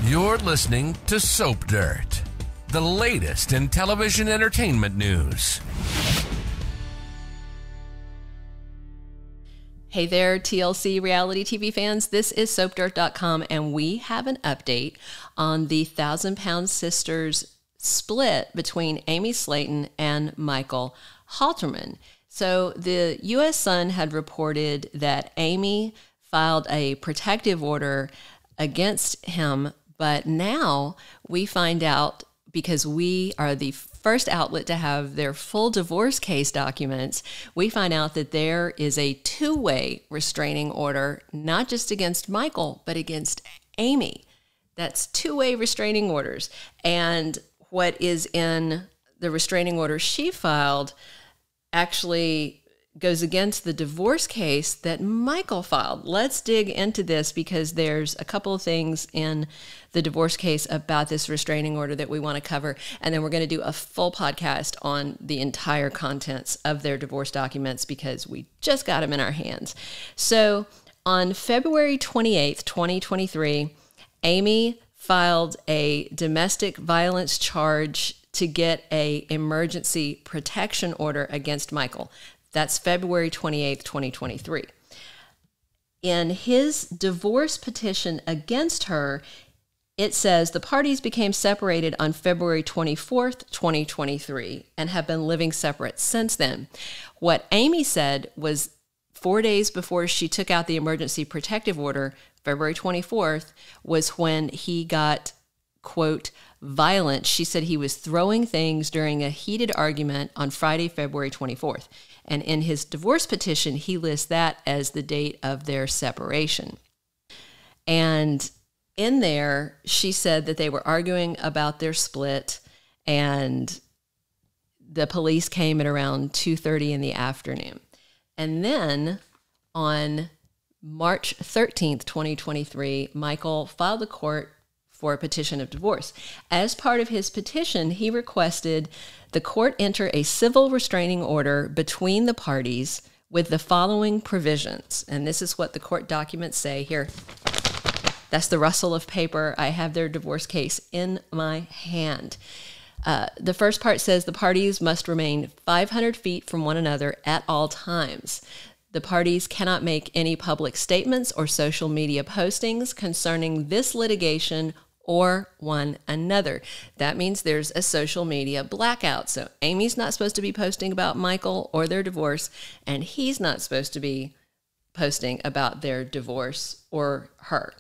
You're listening to Soap Dirt, the latest in television entertainment news. Hey there, TLC reality TV fans. This is SoapDirt.com, and we have an update on the 1,000 Pound Sisters split between Amy Slaton and Michael Halterman. So the U.S. Sun had reported that Amy filed a protective order against him, but now we find out, because we are the first outlet to have their full divorce case documents, we find out that there is a two-way restraining order, not just against Michael, but against Amy. That's two-way restraining orders. And what is in the restraining order she filed actually goes against the divorce case that Michael filed. Let's dig into this, because there's a couple of things in the divorce case about this restraining order that we want to cover. And then we're going to do a full podcast on the entire contents of their divorce documents, because we just got them in our hands. So on February 28th, 2023, Amy filed a domestic violence charge to get an emergency protection order against Michael. That's February 28th, 2023. In his divorce petition against her, it says the parties became separated on February 24th, 2023, and have been living separate since then. What Amy said was 4 days before she took out the emergency protective order, February 24th, was when he got, quote, violent. She said he was throwing things during a heated argument on Friday, February 24th. And in his divorce petition, he lists that as the date of their separation. And in there, she said that they were arguing about their split, and the police came at around 2:30 in the afternoon. And then on March 13th, 2023, Michael filed a court for a petition of divorce. As part of his petition, he requested the court enter a civil restraining order between the parties with the following provisions. And this is what the court documents say here. That's the rustle of paper. I have their divorce case in my hand. The first part says the parties must remain 500 feet from one another at all times. The parties cannot make any public statements or social media postings concerning this litigation or one another. That means there's a social media blackout. So Amy's not supposed to be posting about Michael or their divorce, and he's not supposed to be posting about their divorce or her.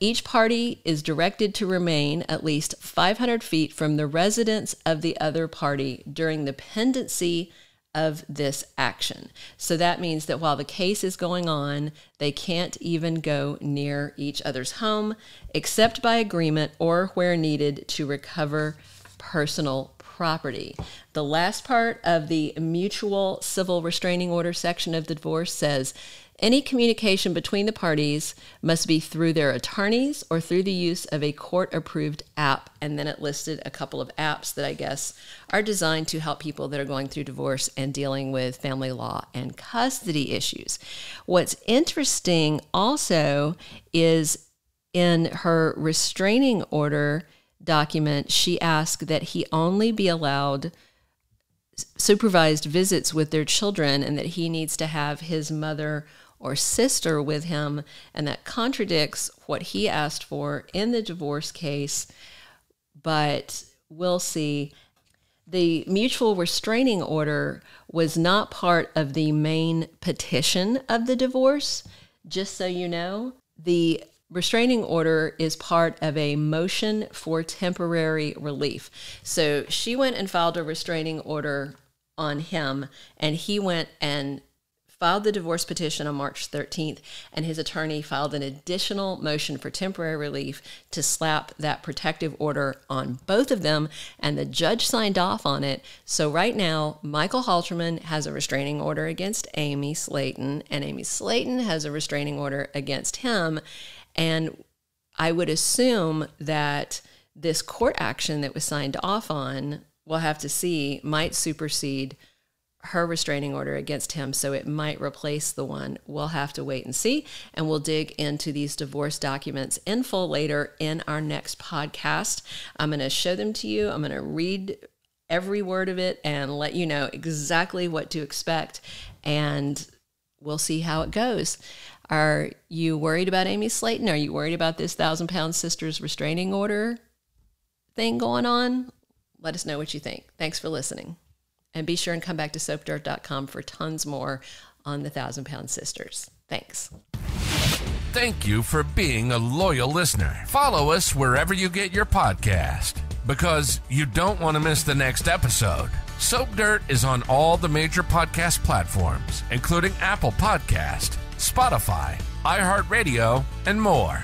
Each party is directed to remain at least 500 feet from the residence of the other party during the pendency of this action. So that means that while the case is going on, they can't even go near each other's home, except by agreement or where needed to recover personal property. The last part of the mutual civil restraining order section of the divorce says any communication between the parties must be through their attorneys or through the use of a court-approved app. And then it listed a couple of apps that I guess are designed to help people that are going through divorce and dealing with family law and custody issues. What's interesting also is in her restraining order document, she asked that he only be allowed supervised visits with their children, and that he needs to have his mother or sister with him, and that contradicts what he asked for in the divorce case, but we'll see. The mutual restraining order was not part of the main petition of the divorce, just so you know. The restraining order is part of a motion for temporary relief. So she went and filed a restraining order on him, and he went and filed the divorce petition on March 13th, and his attorney filed an additional motion for temporary relief to slap that protective order on both of them, and the judge signed off on it. So right now, Michael Halterman has a restraining order against Amy Slaton, and Amy Slaton has a restraining order against him, and I would assume that this court action that was signed off on, we'll have to see, might supersede her restraining order against him, so it might replace the one. We'll have to wait and see, and we'll dig into these divorce documents in full later in our next podcast. I'm going to show them to you. I'm going to read every word of it and let you know exactly what to expect, and we'll see how it goes. Are you worried about Amy Slaton? Are you worried about this 1,000-pound sisters restraining order thing going on? Let us know what you think. Thanks for listening. And be sure and come back to soapdirt.com for tons more on the 1,000-pound sisters. Thanks. Thank you for being a loyal listener. Follow us wherever you get your podcast, because you don't want to miss the next episode. Soap Dirt is on all the major podcast platforms, including Apple Podcast, Spotify, iHeartRadio, and more.